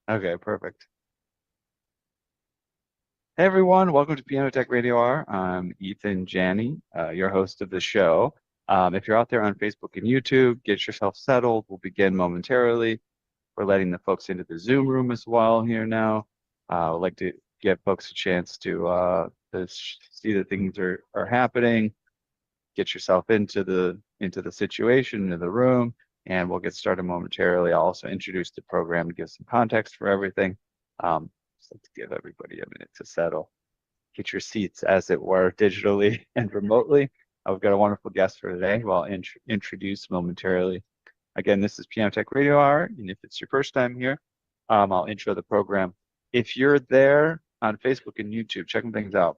Okay, perfect. Hey everyone, welcome to Piano Tech Radio Hour. I'm Ethan Janney, your host of the show. If you're out there on Facebook and YouTube, get yourself settled. We'll begin momentarily. We're letting the folks into the Zoom room as well here now. I'd like to give folks a chance to see that things are happening. Get yourself into the situation, into the room, and we'll get started momentarily. I'll also introduce the program to give some context for everything. Just like to give everybody a minute to settle, get your seats, as it were, digitally and remotely. I've got a wonderful guest for today who I'll introduce momentarily. Again, this is Piano Tech Radio Hour, and if it's your first time here, I'll intro the program. If you're there on Facebook and YouTube checking things out,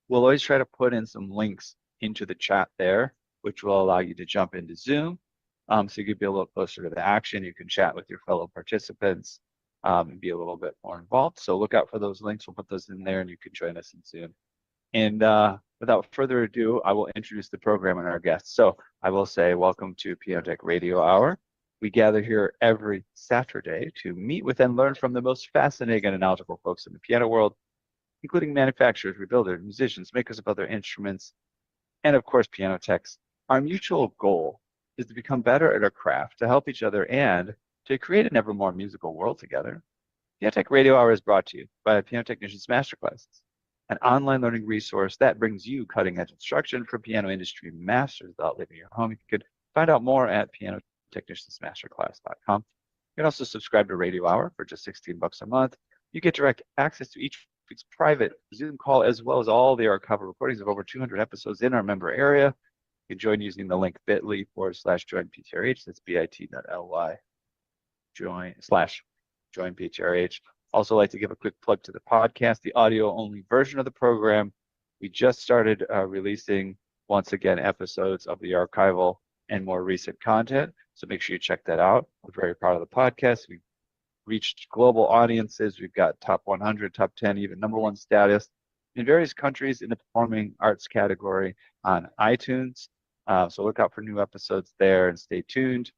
we'll always try to put in some links into the chat there, which will allow you to jump into Zoom. So you can be a little closer to the action. You can chat with your fellow participants and be a little bit more involved. So look out for those links. We'll put those in there and you can join us in Zoom. And without further ado, I will introduce the program and our guests. So I will say welcome to Piano Tech Radio Hour. We gather here every Saturday to meet with and learn from the most fascinating and knowledgeable folks in the piano world, including manufacturers, rebuilders, musicians, makers of other instruments, and of course, piano techs. Our mutual goal is to become better at our craft, to help each other, and to create an ever more musical world together. Piano Tech Radio Hour is brought to you by Piano Technicians Masterclasses, an online learning resource that brings you cutting-edge instruction for piano industry masters without leaving your home. You can find out more at pianotechniciansmasterclass.com. You can also subscribe to Radio Hour for just $16 a month. You get direct access to each week's private Zoom call, as well as all the archival recordings of over 200 episodes in our member area. You can join using the link bit.ly/join PTRH. That's bit.ly join PTRH. Also like to give a quick plug to the podcast, the audio only version of the program. We just started releasing, once again, episodes of the archival and more recent content. So make sure you check that out. We're very proud of the podcast. We've reached global audiences. We've got top 100, top 10, even #1 status in various countries in the performing arts category on iTunes. So look out for new episodes there and stay tuned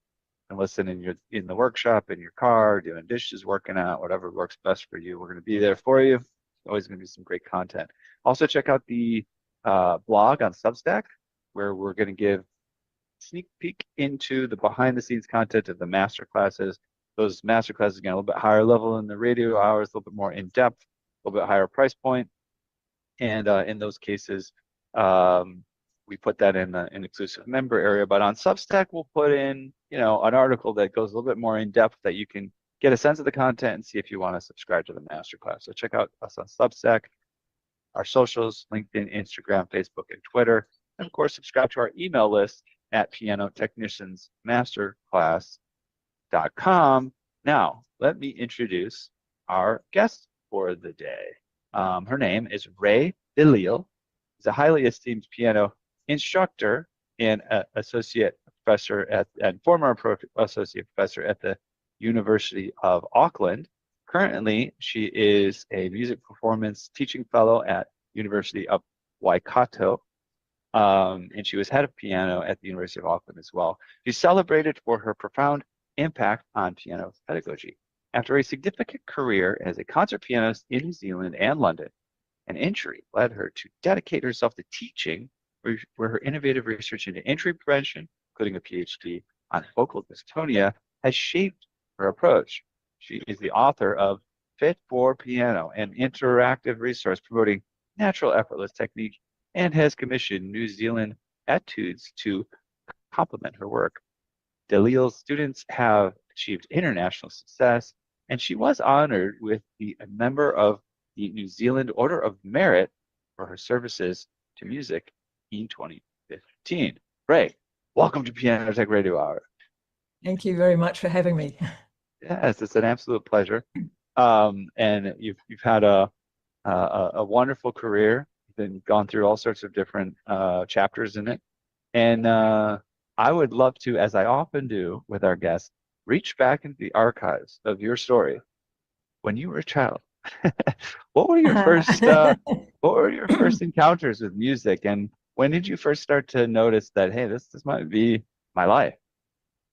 and listen in the workshop, in your car, doing dishes, working out, whatever works best for you. We're going to be there for you. Always going to be some great content. Also check out the blog on Substack, where we're going to give a sneak peek into the behind the scenes content of the master classes. Those master classes, again, a little bit higher level in the radio hours, a little bit more in depth, a little bit higher price point. And in those cases, we put that in an exclusive member area. But on Substack, we'll put in, an article that goes a little bit more in depth that you can get a sense of the content and see if you want to subscribe to the masterclass. So check out us on Substack, our socials, LinkedIn, Instagram, Facebook, and Twitter. And of course, subscribe to our email list at pianotechniciansmasterclass.com. Now, let me introduce our guest for the day. Her name is Rae de Lisle. She's a highly esteemed piano instructor and associate professor and former associate professor at the University of Auckland. Currently, she is a music performance teaching fellow at University of Waikato, and she was head of piano at the University of Auckland as well. She's celebrated for her profound impact on piano pedagogy. After a significant career as a concert pianist in New Zealand and London, an injury led her to dedicate herself to teaching, where her innovative research into injury prevention, including a PhD on vocal dystonia, has shaped her approach. She is the author of Fit for Piano, an interactive resource promoting natural effortless technique, and has commissioned New Zealand études to complement her work. De Lisle's students have achieved international success, and she was honored with a member of the New Zealand Order of Merit for her services to music in 2015. Rae, welcome to Piano Tech Radio Hour. Thank you very much for having me. Yes, it's an absolute pleasure. And you've had a wonderful career. You've gone through all sorts of different chapters in it. And I would love to, as I often do with our guests, reach back into the archives of your story when you were a child. What were your first encounters with music, and when did you first start to notice that, hey, this might be my life?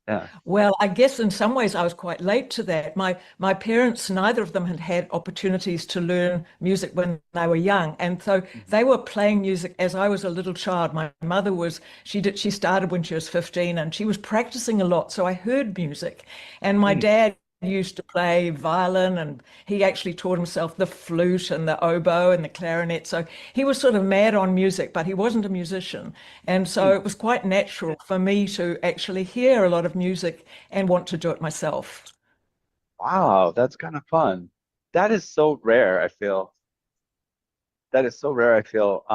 Yeah. Well, I guess in some ways I was quite late to that. My parents, neither of them had had opportunities to learn music when they were young, and so Mhm. they were playing music as I was a little child. My mother was she started when she was 15, and she was practicing a lot, so I heard music. And my Mm. dad used to play violin, and he actually taught himself the flute and the oboe and the clarinet. So he was sort of mad on music, but he wasn't a musician. And so Mm. it was quite natural for me to actually hear a lot of music and want to do it myself. Wow, that's kind of fun. That is so rare, I feel. That is so rare, I feel,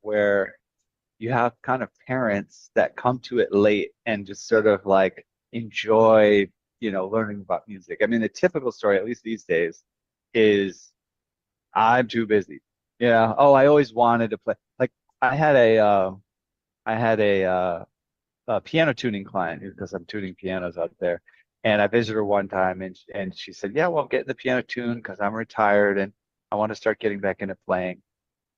where you have kind of parents that come to it late and just sort of like enjoy, learning about music. I mean, the typical story, at least these days, is I'm too busy. Yeah. Oh, I always wanted to play. Like I had a piano tuning client because I'm tuning pianos out there. And I visited her one time and she said, yeah, well, I'm getting the piano tuned because I'm retired and I want to start getting back into playing.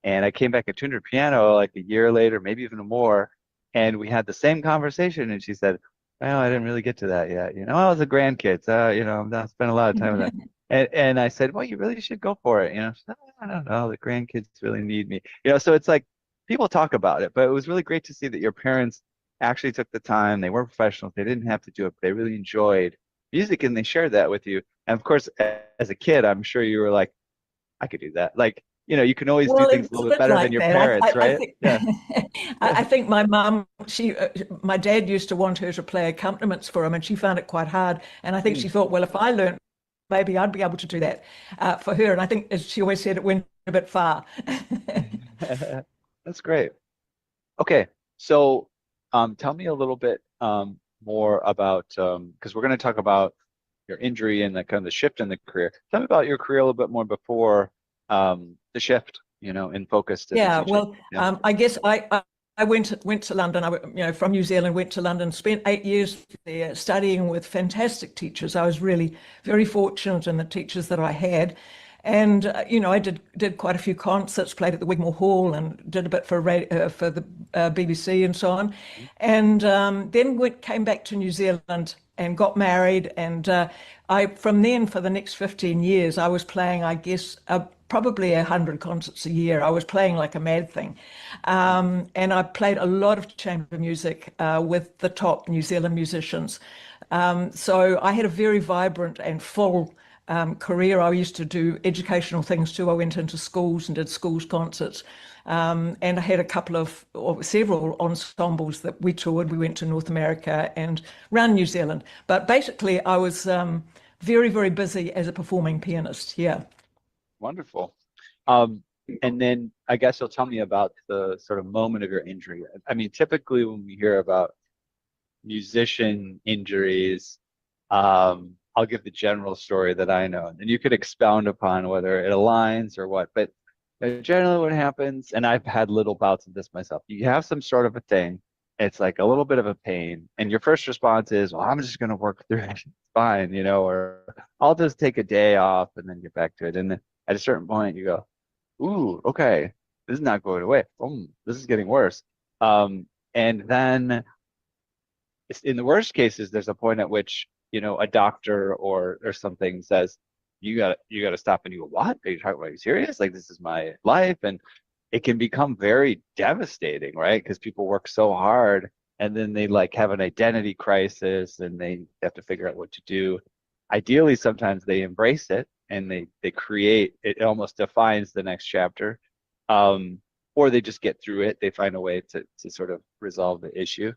And I came back and tuned her piano like a year later, maybe even more. And we had the same conversation. And she said, well, I didn't really get to that yet. I was a grandkid. I'm not spending a lot of time with that. And I said, well, you really should go for it. She said, I don't know. The grandkids really need me. So it's like people talk about it, but it was really great to see that your parents actually took the time. They weren't professionals. They didn't have to do it, but they really enjoyed music and they shared that with you. And of course, as a kid, I'm sure you were like, I could do that. Like, you can always do Well, things a it's a little bit bit better than like your that. parents, I right? think Yeah. I think my mum, my dad used to want her to play accompaniments for him, and she found it quite hard. And I think Mm. she thought, well, if I learned, maybe I'd be able to do that for her. And I think, as she always said, it went a bit far. That's great. Okay. So, tell me a little bit more about because we're going to talk about your injury and the kind of the shift in the career. Tell me about your career a little bit more before the shift, in focus to the Yeah, teaching. well, Yeah. I guess I went to London. From New Zealand, went to London, spent 8 years there studying with fantastic teachers. I was really very fortunate in the teachers that I had, and I did quite a few concerts, played at the Wigmore Hall, and did a bit for the BBC and so on, and then came back to New Zealand and got married, and I from then for the next 15 years I was playing, I guess, probably 100 concerts a year. I was playing like a mad thing. Mm. And I played a lot of chamber music with the top New Zealand musicians. So I had a very vibrant and full career. I used to do educational things too. I went into schools and did schools concerts. And I had a couple of, or several ensembles that we toured. We went to North America and around New Zealand. But basically, I was very, very busy as a performing pianist. Yeah. Wonderful. Um, and then I guess you'll tell me about the sort of moment of your injury. I mean, typically when we hear about musician injuries, I'll give the general story that I know, and you could expound upon whether it aligns or what. But generally, what happens, and I've had little bouts of this myself, you have some sort of a thing, it's like a little bit of a pain, and your first response is, well, I'm just going to work through it. It's fine, or I'll just take a day off and then get back to it. And then at a certain point, you go, ooh, okay, this is not going away. This is getting worse. And then in the worst cases, there's a point at which, a doctor or something says, you gotta stop, and you go, what? Are you talking about? Are you serious? Like, this is my life. And it can become very devastating, right? Because people work so hard and then they like have an identity crisis and they have to figure out what to do. Ideally, sometimes they embrace it and they create it, almost defines the next chapter. Um, or they just get through it. They find a way to sort of resolve the issue.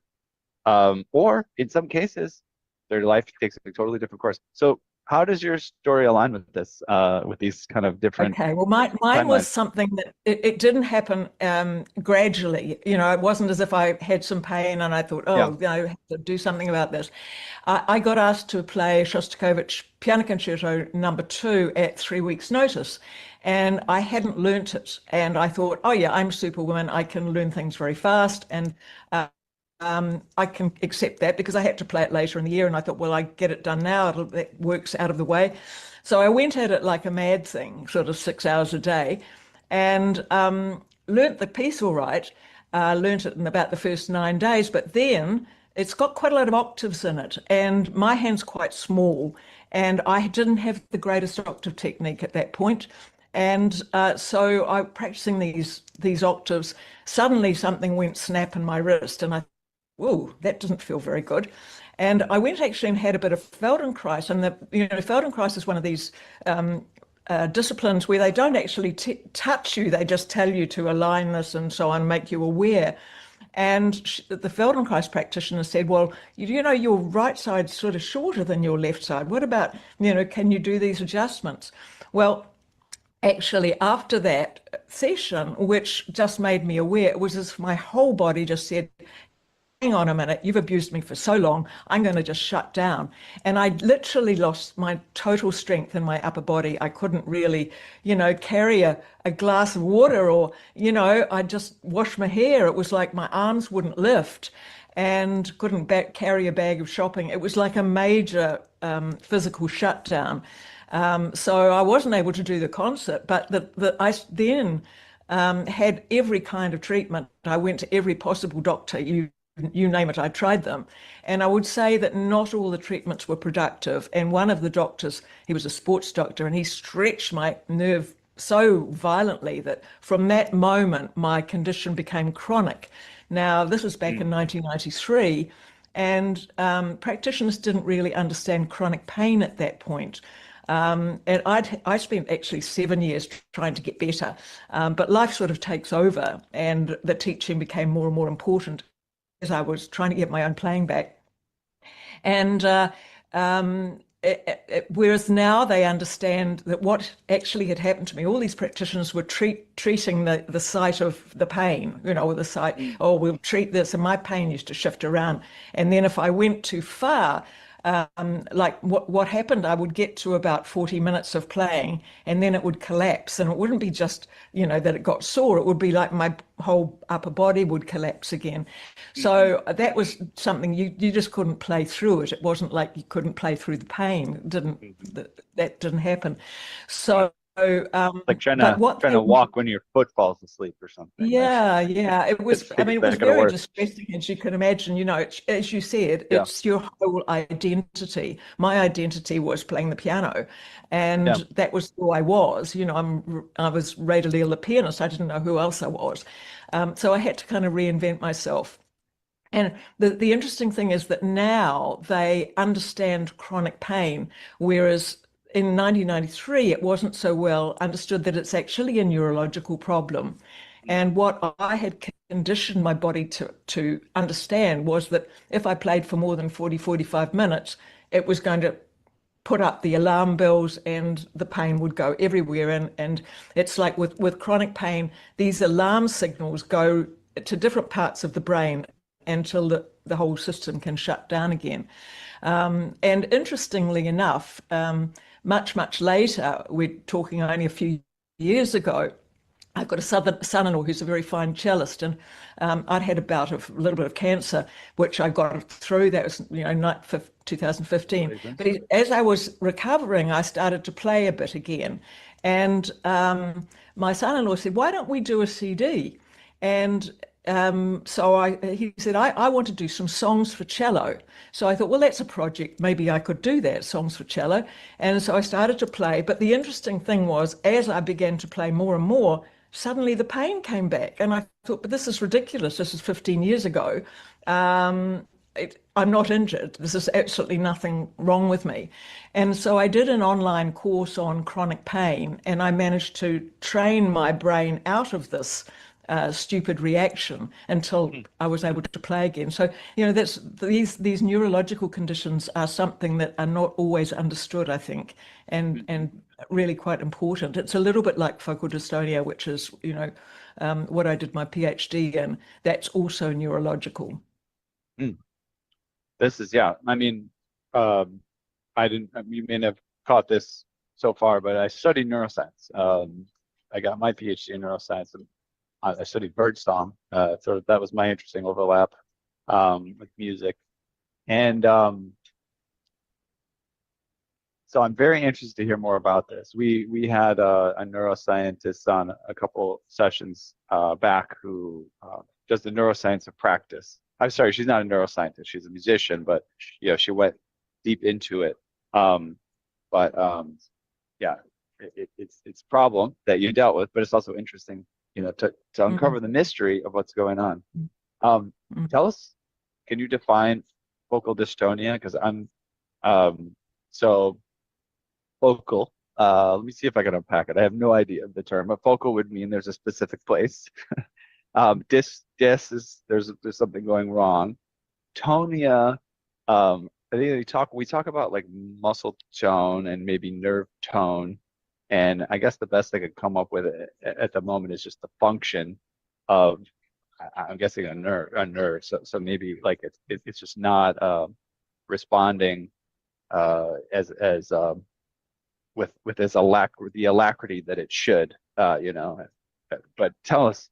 Or in some cases, their life takes a totally different course. So how does your story align with this, with these kind of different Okay, well, mine was timelines? something that it didn't happen gradually. It wasn't as if I had some pain and I thought, Yeah. oh, I have to do something about this. I got asked to play Shostakovich Piano Concerto No. 2 at 3 weeks' notice, and I hadn't learnt it. And I thought, oh yeah, I'm Superwoman. I can learn things very fast, and I can accept that because I had to play it later in the year, and I thought, well, I get it done now. That works out of the way. So I went at it like a mad thing, sort of 6 hours a day, and learnt the piece all right. Learnt it in about the first 9 days, but then it's got quite a lot of octaves in it, and my hand's quite small, and I didn't have the greatest octave technique at that point. And so I practicing these octaves. Suddenly something went snap in my wrist, and I, whoa, that doesn't feel very good. And I went actually and had a bit of Feldenkrais, and Feldenkrais is one of these disciplines where they don't actually touch you; they just tell you to align this and so on, make you aware. And the Feldenkrais practitioner said, well, your right side's sort of shorter than your left side. What about, can you do these adjustments? Well, actually, after that session, which just made me aware, it was as if my whole body just said, hang on a minute, you've abused me for so long, I'm going to just shut down. And I literally lost my total strength in my upper body. I couldn't really, carry a glass of water, or, I just wash my hair. It was like my arms wouldn't lift and couldn't carry a bag of shopping. It was like a major physical shutdown. So I wasn't able to do the concert, but I then had every kind of treatment. I went to every possible doctor, you name it, I tried them. And I would say that not all the treatments were productive. And one of the doctors, he was a sports doctor, and he stretched my nerve so violently that from that moment, my condition became chronic. Now, this was back in 1993, and practitioners didn't really understand chronic pain at that point. And I spent actually 7 years trying to get better, but life sort of takes over, and the teaching became more and more important as I was trying to get my own playing back. And whereas now they understand that what actually had happened to me, all these practitioners were treating the site of the pain, or the site, oh, we'll treat this, and my pain used to shift around. And then if I went too far, like what happened, I would get to about 40 minutes of playing, and then it would collapse, and it wouldn't be just, that it got sore. It would be like my whole upper body would collapse again. So that was something you just couldn't play through it. It wasn't like you couldn't play through the pain. That didn't happen. So like trying to walk when your foot falls asleep or something. Yeah, it was, it was very distressing, as you can imagine. As you said, it's your whole identity. My identity was playing the piano, and that was who I was. I was Rae de Lisle, the pianist. I didn't know who else I was. So I had to kind of reinvent myself. And the interesting thing is that now they understand chronic pain, whereas in 1993, it wasn't so well understood that it's actually a neurological problem. And what I had conditioned my body to understand was that if I played for more than 40, 45 minutes, it was going to put up the alarm bells and the pain would go everywhere. And it's like with chronic pain, these alarm signals go to different parts of the brain until the whole system can shut down again. And interestingly enough, much later, we're talking only a few years ago, I've got a son-in-law who's a very fine cellist, and I'd had a little bit of cancer, which I got through. That was, for 2015. But as I was recovering, I started to play a bit again. And my son-in-law said, why don't we do a CD? And so he said, I want to do some songs for cello. So I thought, well, that's a project. Maybe I could do that, songs for cello. And so I started to play. But the interesting thing was, as I began to play more and more, suddenly the pain came back. And I thought, but this is ridiculous. This is 15 years ago. I'm not injured. This is absolutely nothing wrong with me. And so I did an online course on chronic pain, and I managed to train my brain out of this stupid reaction until I was able to play again. So, these neurological conditions are something that are not always understood, I think, and really quite important. It's a little bit like focal dystonia, which is, what I did my PhD in. That's also neurological. This is, I mean, you may have caught this so far, but I studied neuroscience. I got my PhD in neuroscience, and I studied birdsong, so that was my interesting overlap with music. And so I'm very interested to hear more about this. We had a neuroscientist on a couple sessions back who does the neuroscience of practice. I'm sorry, she's not a neuroscientist. She's a musician, but she went deep into it. Um, but yeah, it's a problem that you dealt with, but it's also interesting, to Mm, uncover the mystery of what's going on. mm, Um, mm. Tell us, can you define focal dystonia? Because um, so focal. Let me see if I can unpack it. I have no idea of the term, but focal would mean there's a specific place. Dis is there's something going wrong. Tonia, I think we talk about like muscle tone and maybe nerve tone, and I guess the best I could come up with at the moment is just the function of I'm guessing a nerve. So maybe like it's just not responding as with the alacrity that it should. But tell us,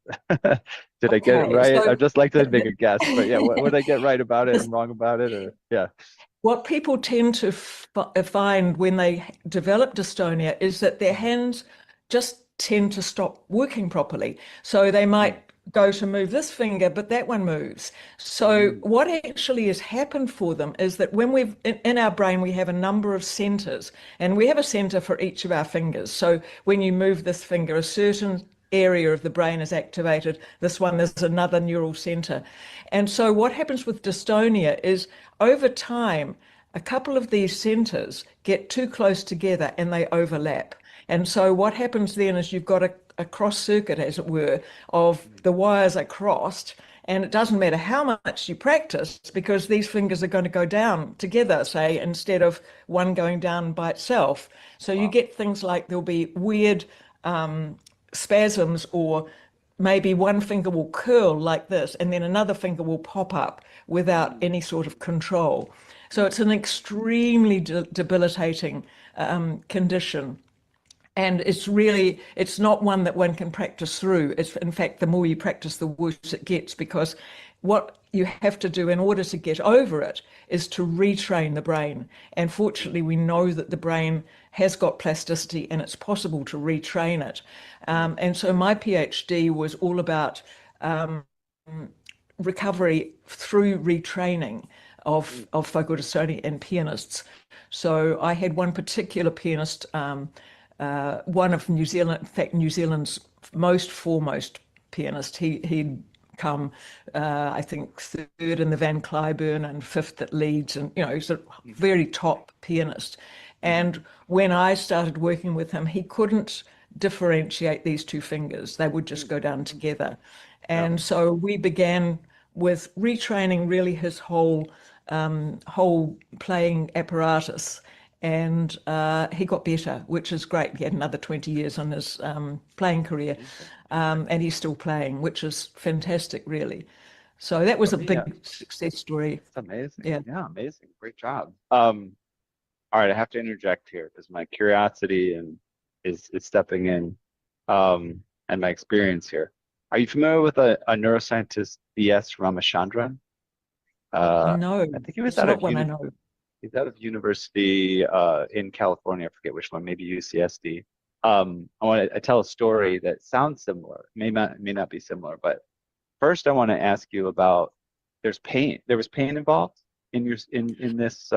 did I get it Okay, right? so I'd just like to make th- a guess, but yeah, what would I get right about it this, and wrong about it, or yeah. what people tend to find when they develop dystonia is that their Mhm. hands just tend to stop working properly. So they Mm, might go to move this finger, but that one moves. So mm, what actually has happened for them is that when in our brain, we have a number of centers, and we have a center for each of our fingers. So when you move this finger, a certain area of the brain is activated. This one, there's another neural center. And so what happens with dystonia is over time, a couple of these centers get too close together and they overlap. And so what happens then is you've got a cross circuit, as it were, of mm. the wires are crossed. And it doesn't matter how much you practice because these fingers are going to go down together, say, instead of one going down by itself. So you Wow. get things like there'll be weird spasms, or maybe one finger will curl like this and then another finger will pop up without Mm, any sort of control. So mm, it's an extremely debilitating condition. And it's not one that one can practice through. It's, in fact, the more you practice, the worse it gets, because what you have to do in order to get over it is to retrain the brain. And mm, fortunately, we know that the brain has got plasticity and it's possible to retrain it. mm, And so my PhD was all about recovery through retraining mm, of focal dystonia and pianists. So I had one particular pianist, one of New Zealand, in fact, New Zealand's most foremost pianist. He'd come, I think, third in the Van Cliburn and fifth at Leeds, and he's a mm, very top pianist. mm. And when I started working with him, he couldn't differentiate these two fingers; they would just Mm. go down together. Yeah. And so we began with retraining really his whole playing apparatus, and he got better, which is great. He had another 20 years on his playing career, Amazing. and he's still playing, which is fantastic, really. So that was Let a me, big success story. it's amazing. Yeah. Yeah, amazing. Great job. All right, I have to interject here because my curiosity and is stepping in, and my experience here. Are you familiar with a neuroscientist, B.S. Ramachandran? Uh, No, I think he was it's out not of one I uni know. he's out of university in California. I forget which one, maybe UCSD. I want to tell a story that sounds similar. May not be similar, but first I want to ask you about there's pain. There was pain involved in this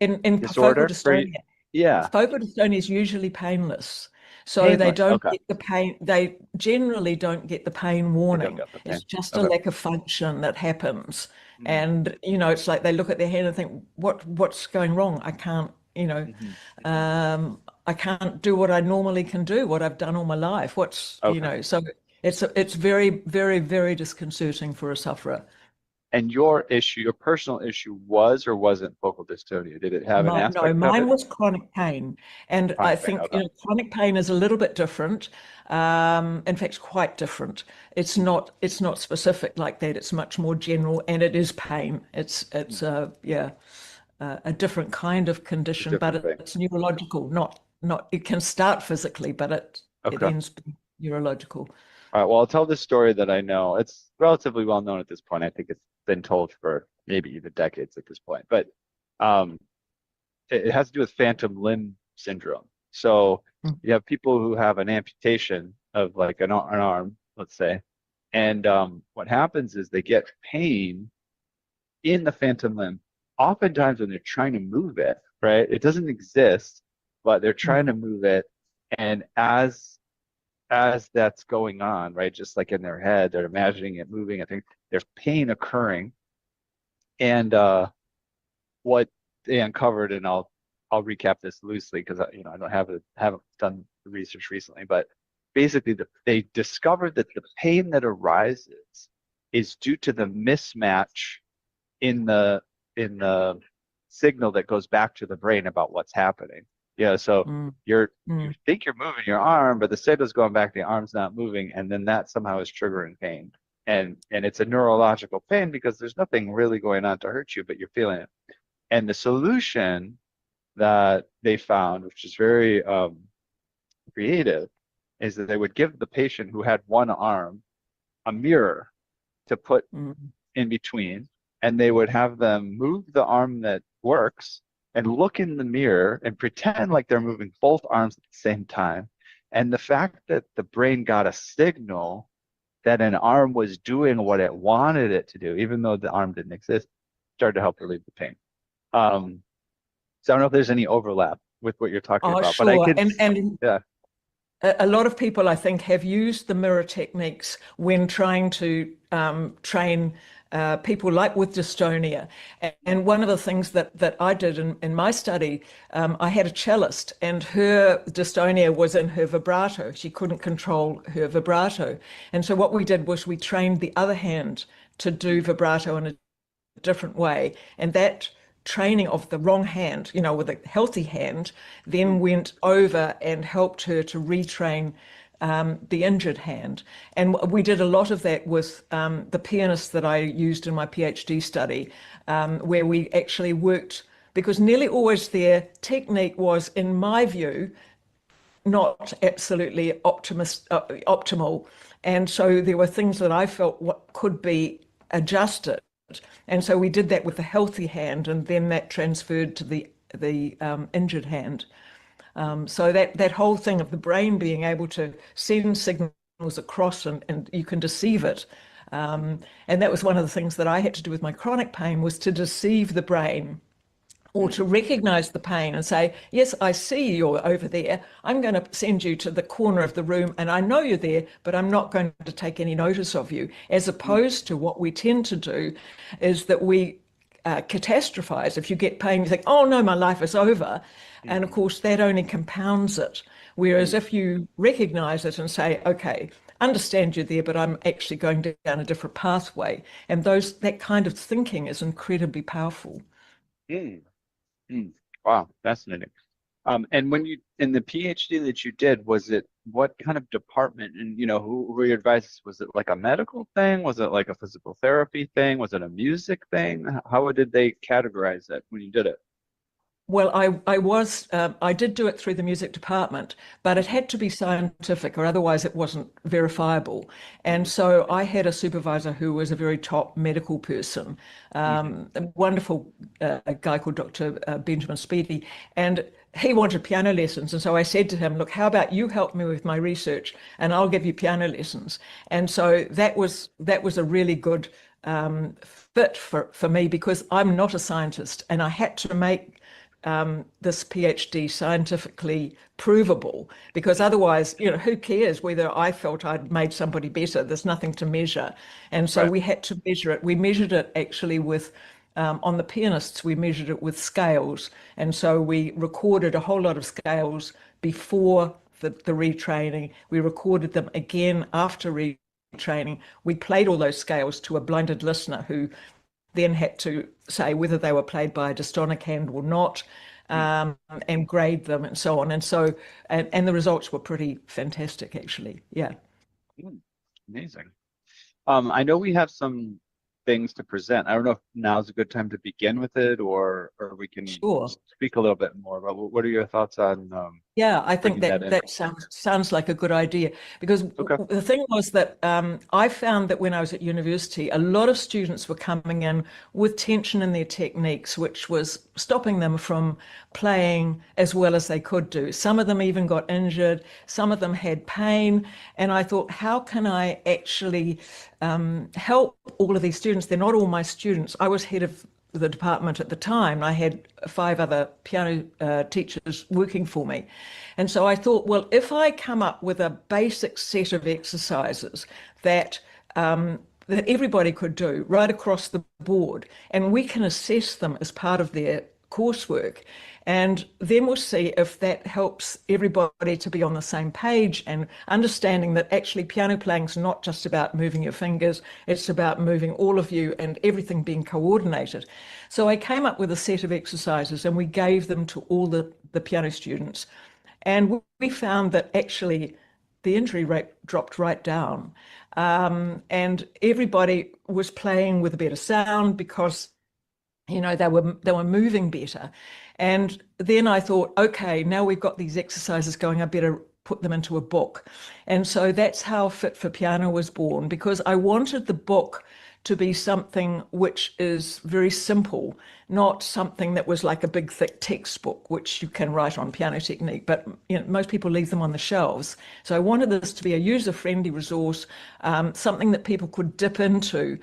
In focal disorder for you. dystonia, Yeah. focal dystonia is usually painless. So they Painless. don't Okay. get the pain, they generally don't get the pain They don't warning. get the It's pain. just a Okay. lack of function that happens. Mm, And, it's like they look at their hand and think, what's going wrong? I can't, mhm, mhm. I can't do what I normally can do, what I've done all my life. Okay. So it's very, very, very disconcerting for a sufferer. And your personal issue was or wasn't focal dystonia? Did it have an No, aspect of mine it? was chronic pain. And I Chronic pain. think, Okay. chronic pain is a little bit different. In fact, quite different. Mhm, It's not specific like that. It's much more general, and it is pain. It's mm. a different kind of A condition, different but thing. it's neurological, not it can start physically, but it Okay. ends being neurological. All right. Well, I'll tell this story that I know. It's relatively well known at this point. I think it's been told for maybe even decades at this point. But um, it has to do with phantom limb syndrome. So Mm, you have people who have an amputation of like an arm, let's say, And what happens is they get pain in the phantom limb, oftentimes when they're trying to move it, right? It doesn't exist, but they're trying to Mm, move it. And as that's going on, right, just like in their head, they're imagining it moving. I think there's pain occurring. And what they uncovered, and I'll recap this loosely because I don't haven't done the research recently, but basically they discovered that the pain that arises is due to the mismatch in the signal that goes back to the brain about what's happening. Yeah, so mm, you mm. think you're moving your arm, but the signal's going back, the arm's not moving, and then that somehow is triggering pain. And it's a neurological pain because there's nothing really going on to hurt you, but you're feeling it. And the solution that they found, which is very creative, is that they would give the patient who had one arm a mirror to put Mm. in between, and they would have them move the arm that works and look in the mirror and pretend like they're moving both arms at the same time. And the fact that the brain got a signal that an arm was doing what it wanted it to do, even though the arm didn't exist, started to help relieve the pain. So I don't know if there's any overlap with what you're talking Oh, about, but I sure. could, And yeah. a lot of people, I think, have used the mirror techniques when trying to train people like with dystonia. And one of the things that I did in my study, I had a cellist, and her dystonia was in her vibrato. She couldn't control her vibrato. And so what we did was we trained the other hand to do vibrato in a different way. And that training of the wrong hand, with a healthy hand, then went over and helped her to retrain the injured hand. And we did a lot of that with the pianist that I used in my PhD study, where we actually worked, because nearly always their technique was, in my view, not absolutely optimal. And so there were things that I felt what could be adjusted. And so we did that with the healthy hand, and then that transferred to the injured hand. So that whole thing of the brain being able to send signals across, and you can deceive it. And that was one of the things that I had to do with my chronic pain, was to deceive the brain, or to recognize the pain and say, yes, I see you're over there. I'm going to send you to the corner of the room, and I know you're there, but I'm not going to take any notice of you. As opposed to what we tend to do is that we catastrophize. If you get pain, you think, oh no, my life is over. And of course, that only compounds it. Whereas if you recognize it and say, okay, understand you're there, but I'm actually going down a different pathway. And that kind of thinking is incredibly powerful. Mm, mm. Wow, fascinating. And when you in the PhD that you did, was it what kind of department, and who were your advisors? Was it like a medical thing? Was it like a physical therapy thing? Was it a music thing? How did they categorize it when you did it? Well, I did do it through the music department, but it had to be scientific, or otherwise it wasn't verifiable. And Mhm, so I had a supervisor who was a very top medical person, mhm, a wonderful guy called Dr. Benjamin Speedy, and he wanted piano lessons. And so I said to him, look, how about you help me with my research, and I'll give you piano lessons. And so that was a really good fit for me, because I'm not a scientist, and I had to make this PhD scientifically provable, because otherwise, who cares whether I felt I'd made somebody better? There's nothing to measure. And so right. we had to measure it. We measured it actually with, on the pianists, we measured it with scales. And so we recorded a whole lot of scales before the retraining. We recorded them again after retraining. We played all those scales to a blinded listener, who then had to say whether they were played by a dystonic hand or not, Mm, and grade them and so on. And so, and the results were pretty fantastic, actually. Yeah. mm. Amazing. I know we have some things to present. I don't know if now's a good time to begin with it, or we can Sure. speak a little bit more about what are your thoughts on Yeah, I think bringing that that in. that sounds like a good idea because Okay. the thing was that I found that when I was at university, a lot of students were coming in with tension in their techniques, which was stopping them from playing as well as they could do. Some of them even got injured, some of them had pain, and I thought, how can I actually help all of these students? They're not all my students. I was head of the department at the time. I had 5 other piano teachers working for me. And so I thought, well, if I come up with a basic set of exercises that that everybody could do right across the board, and we can assess them as part of their coursework, and then we'll see if that helps everybody to be on the same page and understanding that actually piano playing is not just about moving your fingers, it's about moving all of you and everything being coordinated. So I came up with a set of exercises and we gave them to all the piano students. And we found that actually the injury rate dropped right down. And everybody was playing with a better sound because they were moving better. And then I thought, okay, now we've got these exercises going, I better put them into a book. And so that's how Fit for Piano was born, because I wanted the book to be something which is very simple, not something that was like a big thick textbook which you can write on piano technique, but most people leave them on the shelves. So I wanted this to be a user-friendly resource, something that people could dip into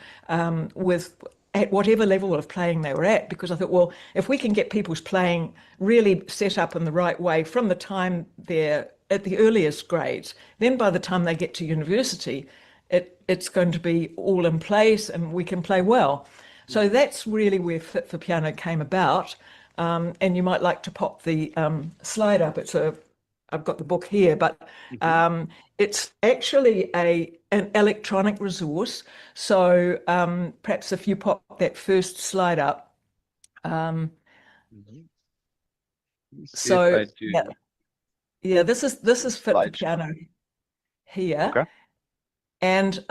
with at whatever level of playing they were at, because I thought, well, if we can get people's playing really set up in the right way from the time they're at the earliest grades, then by the time they get to university, it's going to be all in place and we can play well. So that's really where Fit for Piano came about. And you might like to pop the slide up. I've got the book here, but it's actually an electronic resource. So perhaps if you pop that first slide up. Mhm. Let me see if So I do yeah, this is Fit for slideshow. Piano here. Okay. And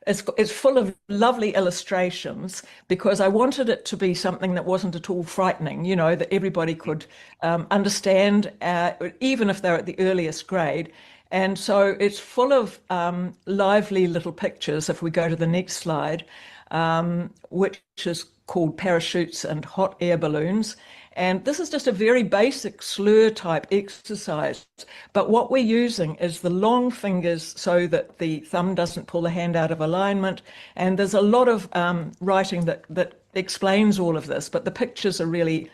it's full of lovely illustrations because I wanted it to be something that wasn't at all frightening, that everybody could understand, even if they're at the earliest grade. And so it's full of lively little pictures. If we go to the next slide, which is called Parachutes and Hot Air Balloons. And this is just a very basic slur type exercise. But what we're using is the long fingers so that the thumb doesn't pull the hand out of alignment. And there's a lot of writing that explains all of this, but the pictures are really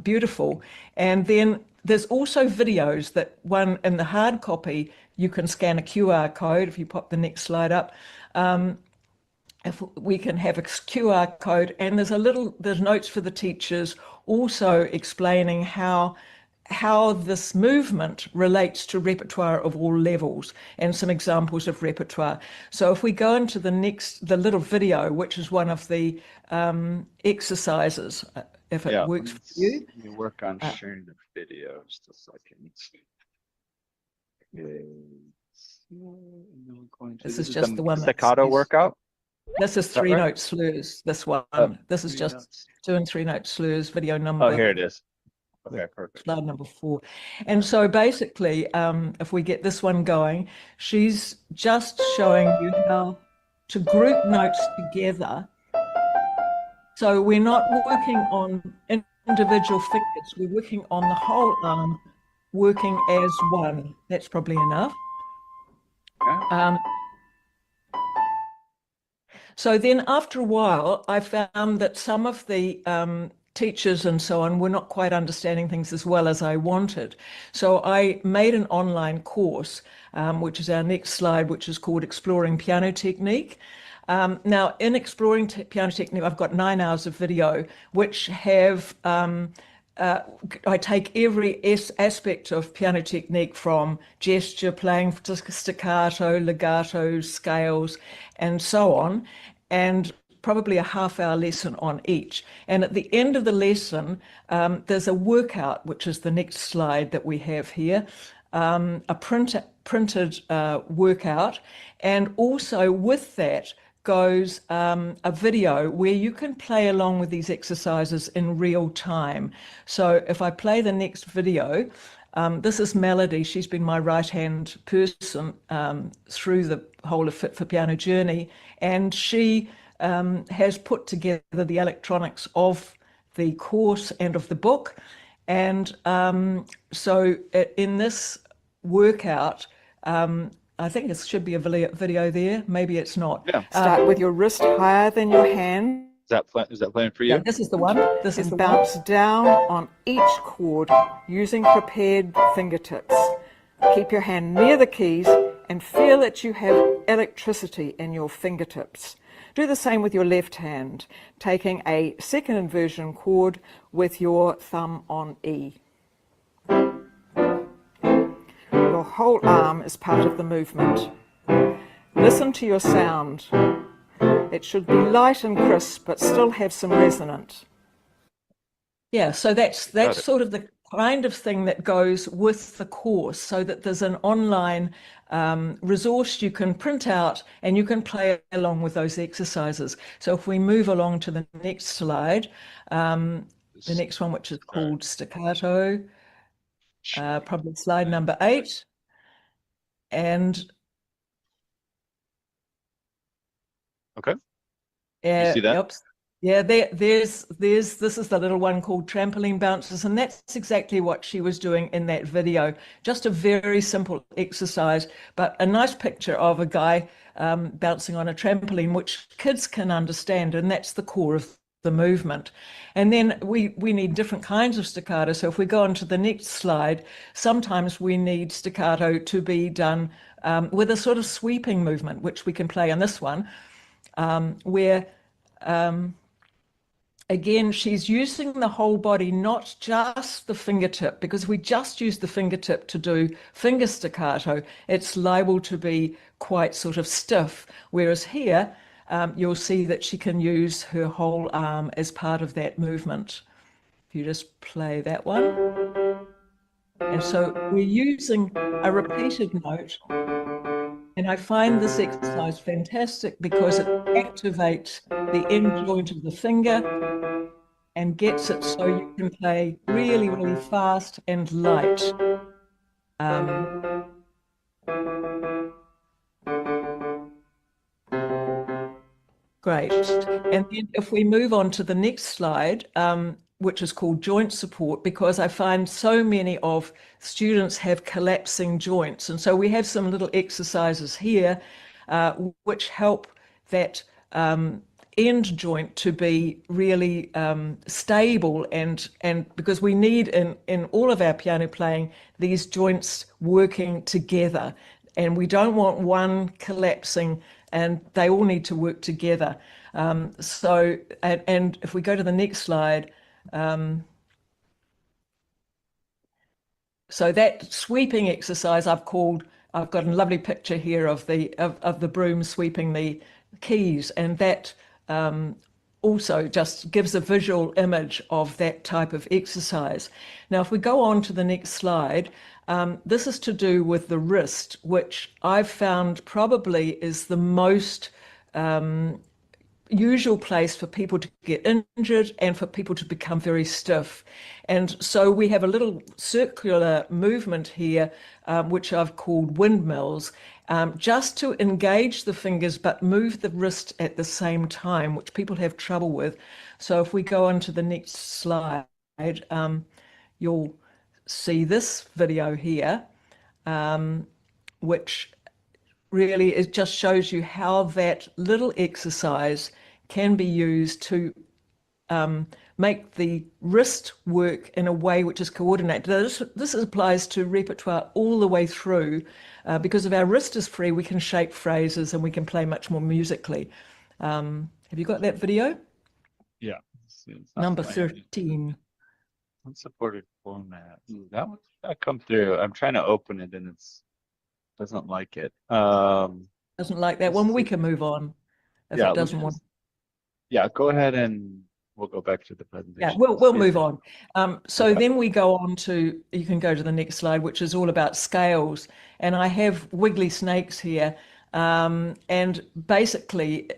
beautiful. And then there's also videos that one in the hard copy, you can scan a QR code if you pop the next slide up. If we can have a QR code, and there's notes for the teachers also explaining how this movement relates to repertoire of all levels and some examples of repertoire. So if we go into the little video, which is one of the exercises, if it works for you. Let me work on sharing the video just a second. Okay. This is just the one staccato workout. This is 3-note slurs, this one. This is just 2 and 3-note slurs, video number. Oh, here it is. Okay, perfect. Slide number 4. And so basically, if we get this one going, she's just showing you how to group notes together. So we're not working on individual fingers, we're working on the whole arm, working as one. That's probably enough. Okay. So then after a while, I found that some of the teachers and so on were not quite understanding things as well as I wanted. So I made an online course, which is our next slide, which is called Exploring Piano Technique. Now, in Exploring Piano Technique, I've got 9 hours of video, which have I take every aspect of piano technique, from gesture, playing staccato, legato, scales, and so on, and probably a half-hour lesson on each. And at the end of the lesson, there's a workout, which is the next slide that we have here, a printed workout, and also with that goes a video where you can play along with these exercises in real time. So if I play the next video, This is Melody. She's been my right-hand person through the whole of Fit for Piano journey, and she has put together the electronics of the course and of the book. And so in this workout, I think it should be a video there. Maybe it's not. Yeah. Start with your wrist higher than your hand. Is that playing for you? Yeah, this is the one. This is the bounce down on each chord using prepared fingertips. Keep your hand near the keys and feel that you have electricity in your fingertips. Do the same with your left hand, taking a second inversion chord with your thumb on E. Your whole arm is part of the movement. Listen to your sound. It should be light and crisp, but still have some resonance. Yeah, so that's sort of the kind of thing that goes with the course, so that there's an online resource you can print out and you can play along with those exercises. So if we move along to the next slide, the next one, which is called staccato, probably slide number 8. And okay. You see that? Yep. Yeah, this is the little one called trampoline bounces, and that's exactly what she was doing in that video. Just a very simple exercise, but a nice picture of a guy bouncing on a trampoline, which kids can understand, and that's the core of the movement. And then we need different kinds of staccato. So if we go on to the next slide, sometimes we need staccato to be done with a sort of sweeping movement, which we can play on this one, where again, she's using the whole body, not just the fingertip, because we just use the fingertip to do finger staccato. It's liable to be quite sort of stiff, whereas here you'll see that she can use her whole arm as part of that movement. If you just play that one. And so we're using a repeated note. And I find this exercise fantastic because it activates the end joint of the finger and gets it so you can play really, really fast and light. Great. And then if we move on to the next slide, which is called joint support, because I find so many of students have collapsing joints. And so we have some little exercises here which help that end joint to be really stable, and because we need in all of our piano playing these joints working together, and we don't want one collapsing, and they all need to work together. So if we go to the next slide, so that sweeping exercise I've got a lovely picture here of the broom sweeping the keys, and that also just gives a visual image of that type of exercise. Now, if we go on to the next slide, this is to do with the wrist, which I've found probably is the most usual place for people to get injured and for people to become very stiff. And so we have a little circular movement here, which I've called windmills, just to engage the fingers but move the wrist at the same time, which people have trouble with. So if we go on to the next slide, you'll see this video here, which really it just shows you how that little exercise can be used to make the wrist work in a way which is coordinated. This applies to repertoire all the way through. Because if our wrist is free, we can shape phrases and we can play much more musically. Have you got that video? Yeah. Number 13. Unsupported format. That one come through. I'm trying to open it and it's doesn't like it. Doesn't like that one. We can move on if it doesn't want. Yeah, go ahead and we'll go back to the presentation. Yeah, we'll move on. So then we go on to, you can go to the next slide, which is all about scales. And I have wiggly snakes here. And basically,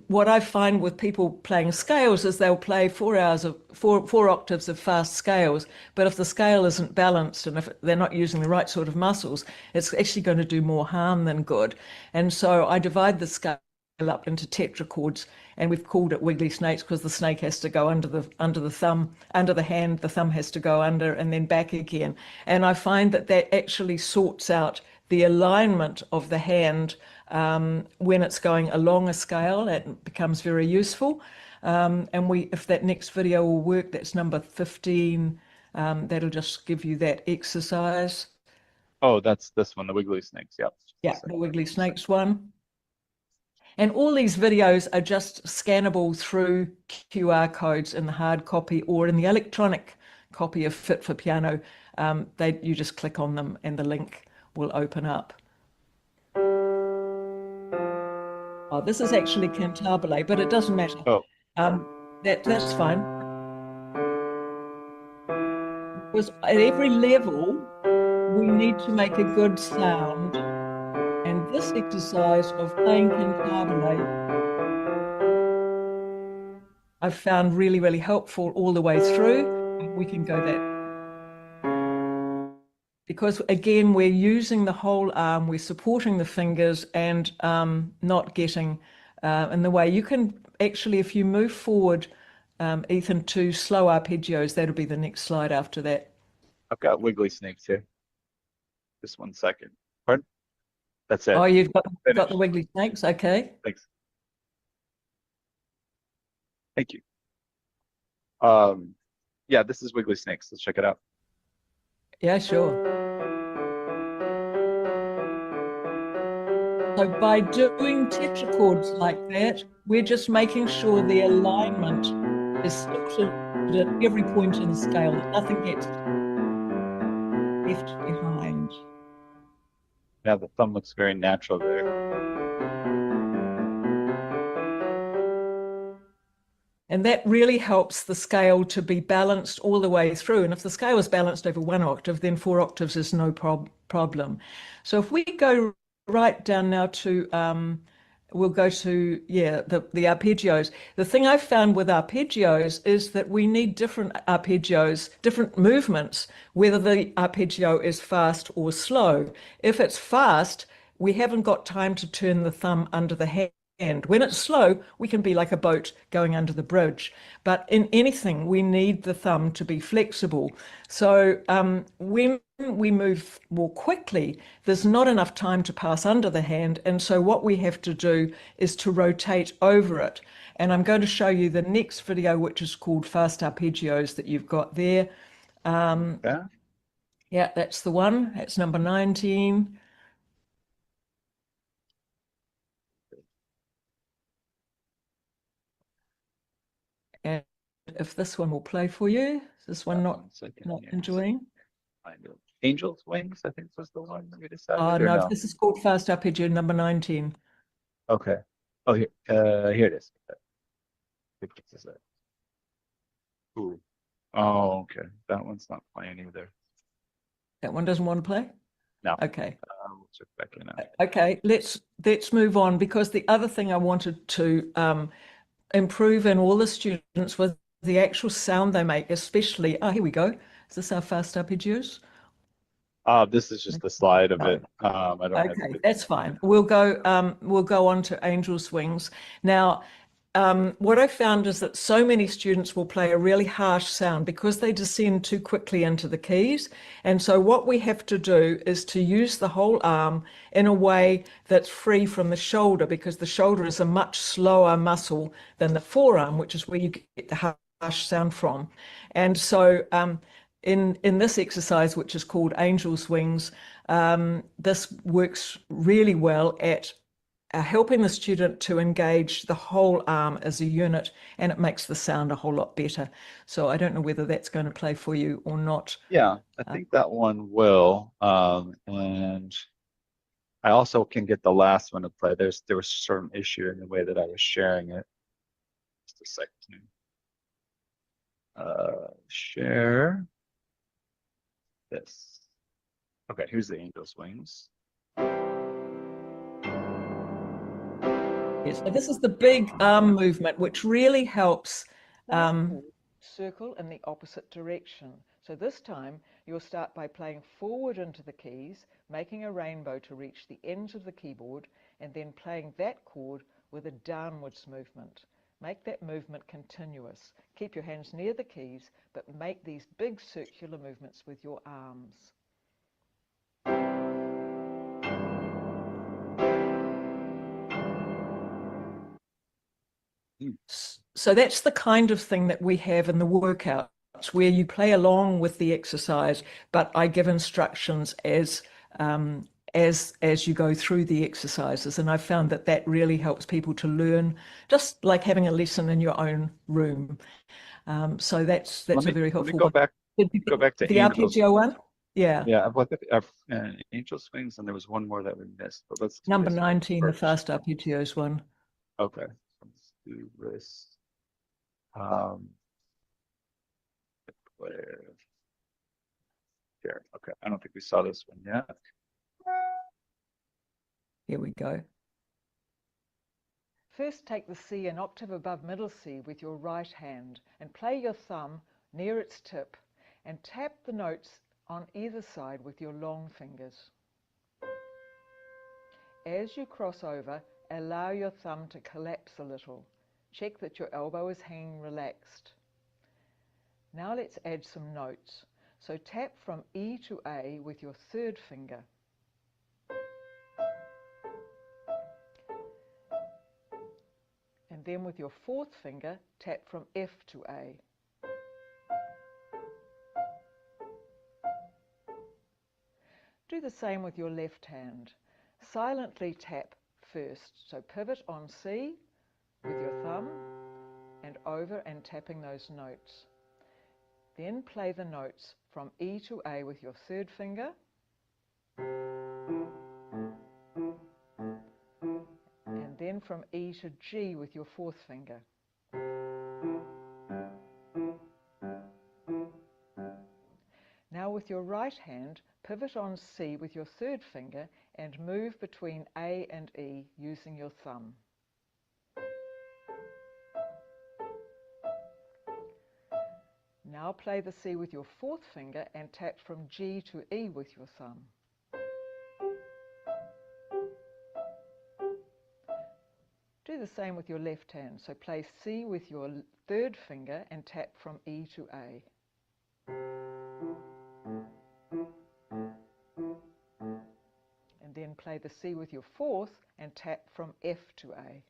what I find with people playing scales is they'll play 4 hours of four octaves of fast scales, but if the scale isn't balanced and if they're not using the right sort of muscles, it's actually going to do more harm than good. And so I divide the scale up into tetrachords, and we've called it wiggly snakes because the snake has to go under the thumb, under the hand, the thumb has to go under and then back again. And I find that that actually sorts out the alignment of the hand when it's going along a scale. It becomes very useful. And if that next video will work, that's number 15. That'll just give you that exercise. Oh, that's this one, the wiggly snakes. Yep. Yeah, the wiggly snakes one. And all these videos are just scannable through QR codes in the hard copy or in the electronic copy of Fit for Piano. You just click on them and the link will open up. Oh, this is actually cantabile, but it doesn't matter. Oh, That's fine. Because at every level, we need to make a good sound. And this exercise of playing cantabile, I've found really, really helpful all the way through. We can go that. Because again, we're using the whole arm, we're supporting the fingers and not getting in the way. You can actually, if you move forward, Ethan, to slow arpeggios, that'll be the next slide after that. I've got wiggly snakes here. Just 1 second. Pardon? That's it. Oh, you've got the wiggly snakes, okay. Thanks. Thank you. Yeah, this is wiggly snakes. Let's check it out. Yeah, sure. So by doing tetrachords like that, we're just making sure the alignment is sorted at every point in the scale, that nothing gets left behind. Yeah, the thumb looks very natural there. And that really helps the scale to be balanced all the way through. And if the scale is balanced over 1 octave, then 4 octaves is no problem. So if we go right down now to, we'll go to, yeah, the arpeggios. The thing I've found with arpeggios is that we need different arpeggios, different movements, whether the arpeggio is fast or slow. If it's fast, we haven't got time to turn the thumb under the hand. And when it's slow, we can be like a boat going under the bridge. But in anything, we need the thumb to be flexible. So when we move more quickly, there's not enough time to pass under the hand. And so what we have to do is to rotate over it. And I'm going to show you the next video, which is called Fast Arpeggios that you've got there. Yeah, that's the one. That's number 19. And if this one will play for you, is this one not enjoying? Angel's Wings, I think was the one that we decided. No, this is called Fast Arpeggio number 19. Okay. Oh, here it is. Ooh. Oh, okay. That one's not playing either. That one doesn't want to play? No. Okay. We'll check back in now. Okay, let's move on, because the other thing I wanted to improve in all the students was the actual sound they make, especially, here we go. Is this our fast arpeggios? This is just the slide of it. I don't have that's fine. We'll go on to angel swings. Now, what I found is that so many students will play a really harsh sound because they descend too quickly into the keys. And so what we have to do is to use the whole arm in a way that's free from the shoulder, because the shoulder is a much slower muscle than the forearm, which is where you get the harsh sound from. And so in this exercise, which is called angel swings, this works really well at helping the student to engage the whole arm as a unit, and it makes the sound a whole lot better. So I don't know whether that's going to play for you or not. Yeah, I think that one will. And I also can get the last one to play. There was a certain issue in the way that I was sharing it. Just a second. Share this. Okay, here's the angel swings. Yes, so this is the big arm movement, which really helps. Circle in the opposite direction. So this time you'll start by playing forward into the keys, making a rainbow to reach the ends of the keyboard, and then playing that chord with a downwards movement. Make that movement continuous. Keep your hands near the keys, but make these big circular movements with your arms. So that's the kind of thing that we have in the workouts, where you play along with the exercise, but I give instructions as you go through the exercises. And I found that that really helps people to learn, just like having a lesson in your own room. So that's a very Let me helpful go one. back to The angels. arpeggio one? Yeah. Yeah, I've looked at angel swings, and there was one more that we missed. But let's do Number this 19, the first. fast arpeggios one. Okay, let's do this. Where? Here. Okay, I don't think we saw this one yet. Here we go. First, take the C an octave above middle C with your right hand and play your thumb near its tip and tap the notes on either side with your long fingers. As you cross over, allow your thumb to collapse a little. Check that your elbow is hanging relaxed. Now let's add some notes. So tap from E to A with your third finger. And then with your fourth finger, tap from F to A. Do the same with your left hand. Silently tap first. So pivot on C with your thumb and over and tapping those notes. Then play the notes from E to A with your third finger. And then from E to G with your fourth finger. Now with your right hand, pivot on C with your third finger and move between A and E using your thumb. Now play the C with your fourth finger and tap from G to E with your thumb. Do the same with your left hand. So play C with your third finger and tap from E to A. And then play the C with your fourth and tap from F to A.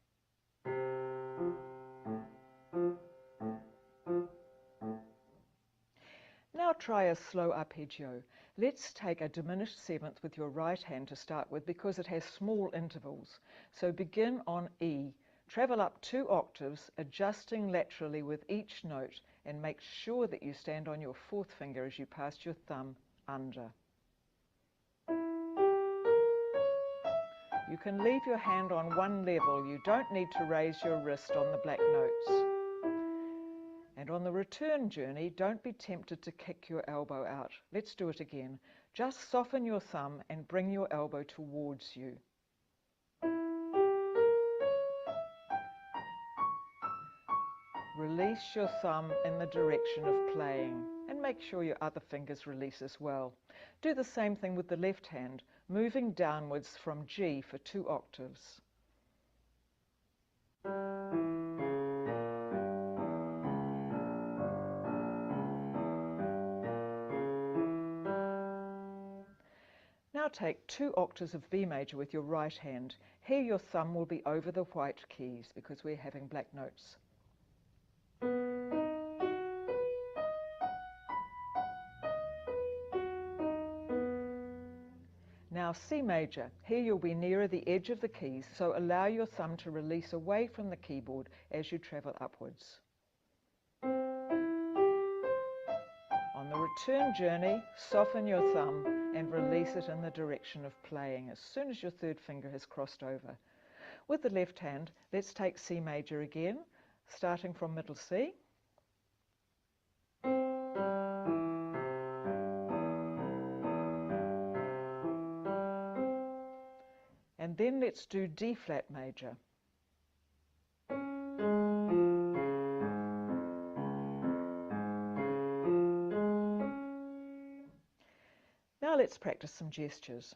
Now try a slow arpeggio. Let's take a diminished seventh with your right hand to start with because it has small intervals. So begin on E. Travel up 2 octaves, adjusting laterally with each note, and make sure that you stand on your fourth finger as you pass your thumb under. You can leave your hand on one level. You don't need to raise your wrist on the black notes. And on the return journey, don't be tempted to kick your elbow out. Let's do it again. Just soften your thumb and bring your elbow towards you. Release your thumb in the direction of playing and make sure your other fingers release as well. Do the same thing with the left hand, moving downwards from G for 2 octaves. Now take 2 octaves of B major with your right hand. Here your thumb will be over the white keys because we're having black notes. Now C major. Here you'll be nearer the edge of the keys, so allow your thumb to release away from the keyboard as you travel upwards. On the return journey, soften your thumb and release it in the direction of playing as soon as your third finger has crossed over. With the left hand, let's take C major again, starting from middle C. And then let's do D flat major. let's practice some gestures.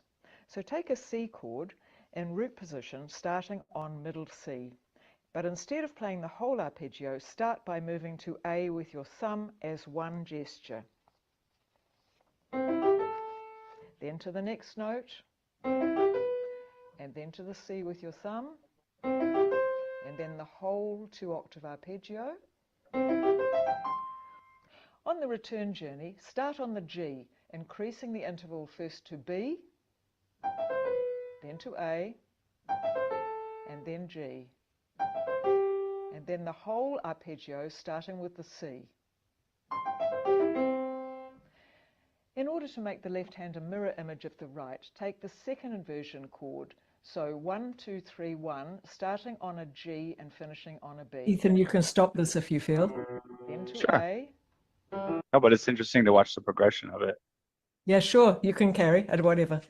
So take a C chord in root position starting on middle C. But instead of playing the whole arpeggio, start by moving to A with your thumb as one gesture. Then to the next note, and then to the C with your thumb, and then the whole 2-octave arpeggio. On the return journey, start on the G, increasing the interval first to B, then to A, and then G. And then the whole arpeggio starting with the C. In order to make the left hand a mirror image of the right, take the second inversion chord. So 1, 2, 3, 1, starting on a G and finishing on a B. Ethan, you can stop this if you feel. Then to Sure. A. No, but it's interesting to watch the progression of it. Yeah, sure. You can carry at whatever.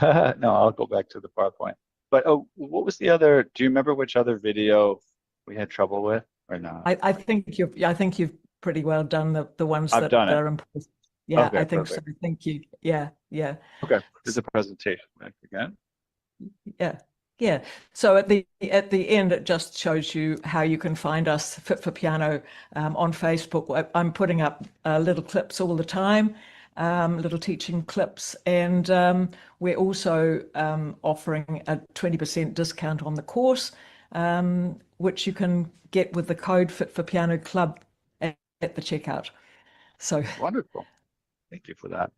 No, I'll go back to the PowerPoint. But oh, what was the other? Do you remember which other video we had trouble with or not? I think you've pretty well done the ones I've that done it. are important. Yeah, Okay, I think so. perfect. Thank you. Yeah, yeah. Okay, there's a presentation back again. Yeah, yeah. So at the end, it just shows you how you can find us, Fit for Piano, on Facebook. I'm putting up little clips all the time, little teaching clips, and we're also offering a 20% discount on the course, which you can get with the code Fit for Piano Club at the checkout. So Wonderful. Thank you for that.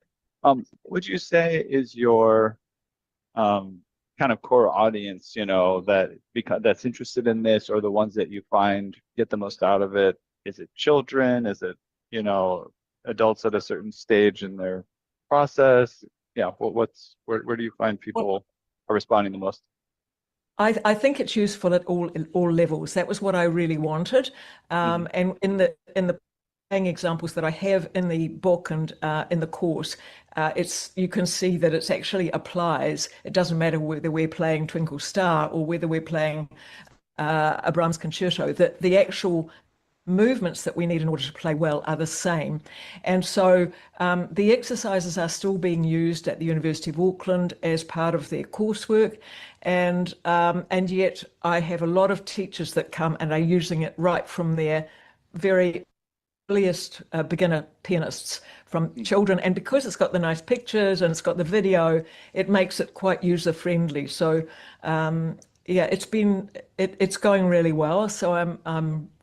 Would you say is your kind of core audience, that's interested in this, or the ones that you find get the most out of it? Is it children? Is it, adults at a certain stage in their process? Yeah, where do you find people are responding the most? I think it's useful at all levels. That was what I really wanted. And in the playing examples that I have in the book and in the course, you can see that it actually applies. It doesn't matter whether we're playing Twinkle Star or whether we're playing a Brahms concerto. The actual movements that we need in order to play well are the same. And so the exercises are still being used at the University of Auckland as part of their coursework. And yet I have a lot of teachers that come and are using it right from their very earliest beginner pianists, from children. And because it's got the nice pictures and it's got the video, it makes it quite user-friendly. So yeah, it's going really well. So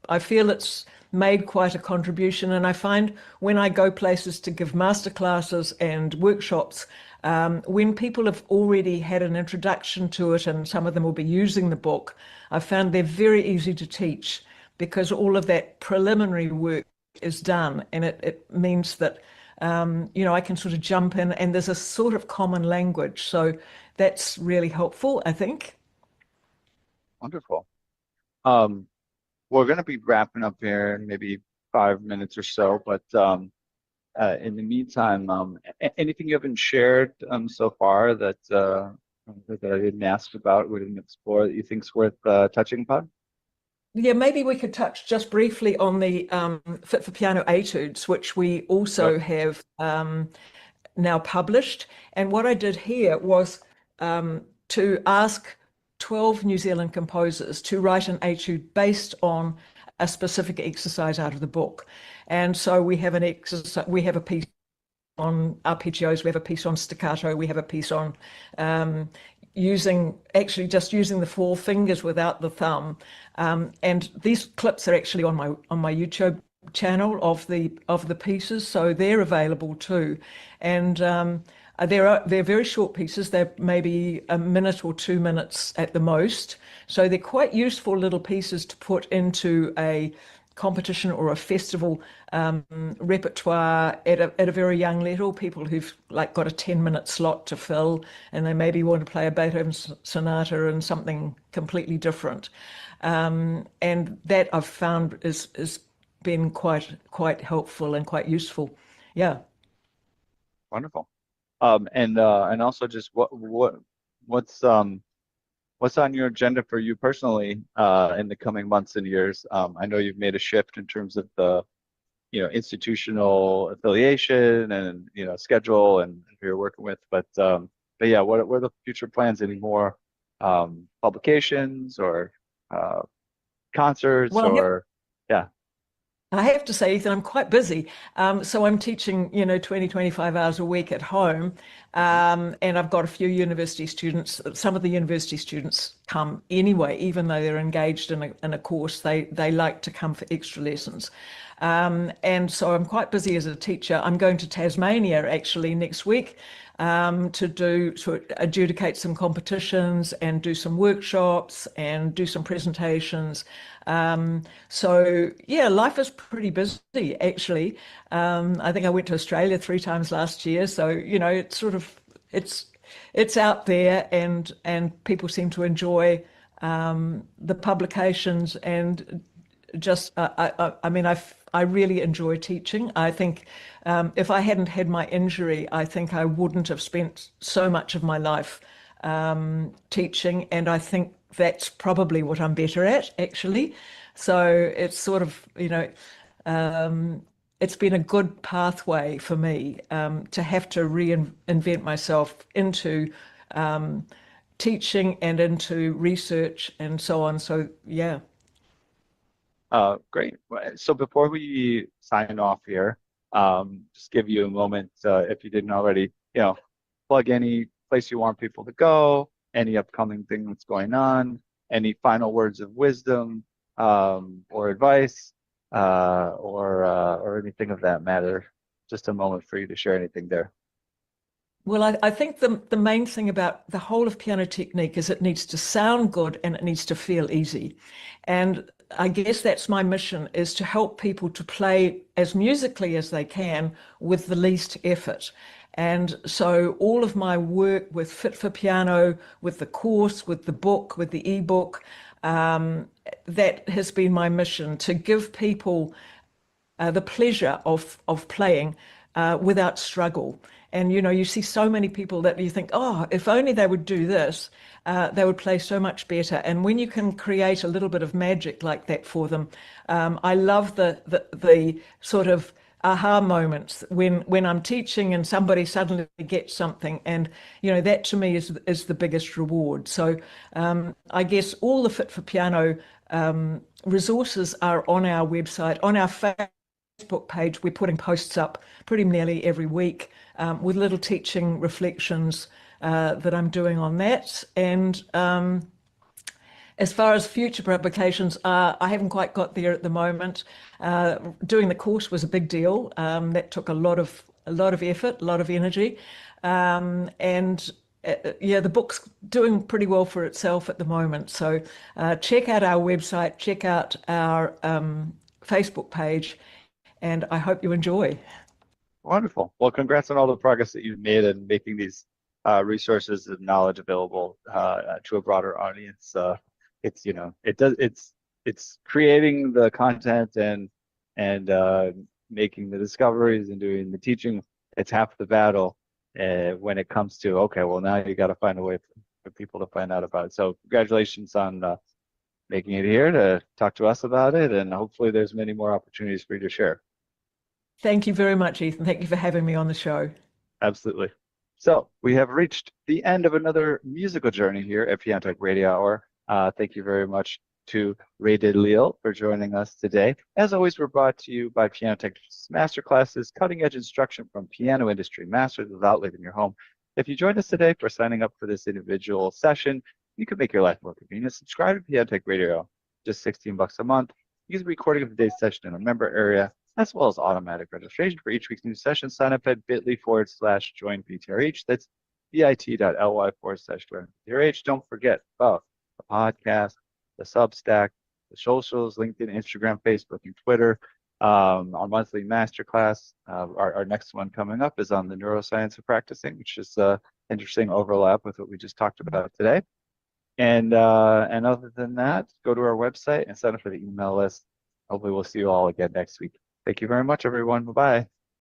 I feel it's made quite a contribution. And I find when I go places to give masterclasses and workshops, when people have already had an introduction to it, and some of them will be using the book, I found they're very easy to teach because all of that preliminary work is done. And it means that, I can sort of jump in and there's a sort of common language. So that's really helpful, I think. Wonderful. We're going to be wrapping up here in maybe 5 minutes or so, but in the meantime, anything you haven't shared so far that I didn't ask about, we didn't explore, that you think's worth touching upon? Yeah, maybe we could touch just briefly on the Fit for Piano études, which we also have now published. And what I did here was to ask 12 New Zealand composers to write an étude based on a specific exercise out of the book. And so we have an exercise, we have a piece on arpeggios, we have a piece on staccato, we have a piece on just using the 4 fingers without the thumb. And these clips are actually on my YouTube channel of the pieces, so they're available too. And they're very short pieces. They're maybe a minute or 2 minutes at the most. So they're quite useful little pieces to put into a competition or a festival repertoire at a very young level. People who've got a 10-minute slot to fill, and they maybe want to play a Beethoven sonata and something completely different. And that I've found is been quite helpful and quite useful. Yeah. Wonderful. And also just what's on your agenda for you personally in the coming months and years? I know you've made a shift in terms of the institutional affiliation and schedule and who you're working with. But yeah, what are the future plans? Any more publications or concerts Well, or yeah. I have to say, Ethan, I'm quite busy. So I'm teaching, 20, 25 hours a week at home. And I've got a few university students. Some of the university students come anyway, even though they're engaged in a course, they like to come for extra lessons. And so I'm quite busy as a teacher. I'm going to Tasmania actually next week to adjudicate some competitions and do some workshops and do some presentations. So yeah, life is pretty busy actually. I think I went to Australia 3 times last year. So, it's sort of, it's out there and people seem to enjoy the publications and just, I mean, I really enjoy teaching. I think if I hadn't had my injury, I think I wouldn't have spent so much of my life teaching. And I think that's probably what I'm better at, actually. So it's sort of, it's been a good pathway for me to have to reinvent myself into teaching and into research and so on. So, yeah. Great. So before we sign off here, just give you a moment, if you didn't already, plug any place you want people to go, any upcoming thing that's going on, any final words of wisdom, or advice, or anything of that matter. Just a moment for you to share anything there. Well, I think the main thing about the whole of piano technique is it needs to sound good and it needs to feel easy. And I guess that's my mission, is to help people to play as musically as they can with the least effort. And so all of my work with Fit for Piano, with the course, with the book, with the ebook, that has been my mission, to give people the pleasure of playing without struggle. And you see so many people that you think, oh, if only they would do this, they would play so much better. And when you can create a little bit of magic like that for them, I love the sort of aha moments when I'm teaching and somebody suddenly gets something, and that to me is the biggest reward. So I guess all the Fit for Piano resources are on our website, on our Facebook page. We're putting posts up pretty nearly every week with little teaching reflections that I'm doing on that. And as far as future publications, I haven't quite got there at the moment. Doing the course was a big deal. That took a lot of effort, a lot of energy, and yeah, the book's doing pretty well for itself at the moment. So check out our website, check out our Facebook page, and I hope you enjoy. Wonderful. Well, congrats on all the progress that you've made in making these resources and knowledge available to a broader audience. It's creating the content and making the discoveries and doing the teaching. It's half the battle when it comes to, okay, well, now you got to find a way for people to find out about it. So congratulations on making it here to talk to us about it, and hopefully there's many more opportunities for you to share. Thank you very much, Ethan. Thank you for having me on the show. Absolutely. So we have reached the end of another musical journey here at Piano Tech Radio Hour. Thank you very much to Rae de Lisle for joining us today. As always, we're brought to you by Piano Tech's masterclasses, cutting-edge instruction from piano industry masters without leaving your home. If you joined us today for signing up for this individual session, you can make your life more convenient. Subscribe to Piano Tech Radio, just $16 a month. Use a recording of today's session in a member area, as well as automatic registration for each week's new session. Sign up at bit.ly/join PTRH. That's bit.ly/join PTRH. Don't forget about the podcast, the Substack, the socials, LinkedIn, Instagram, Facebook, and Twitter. Our monthly masterclass. Our next one coming up is on the neuroscience of practicing, which is interesting overlap with what we just talked about today. And other than that, go to our website and sign up for the email list. Hopefully we'll see you all again next week. Thank you very much, everyone. Bye-bye.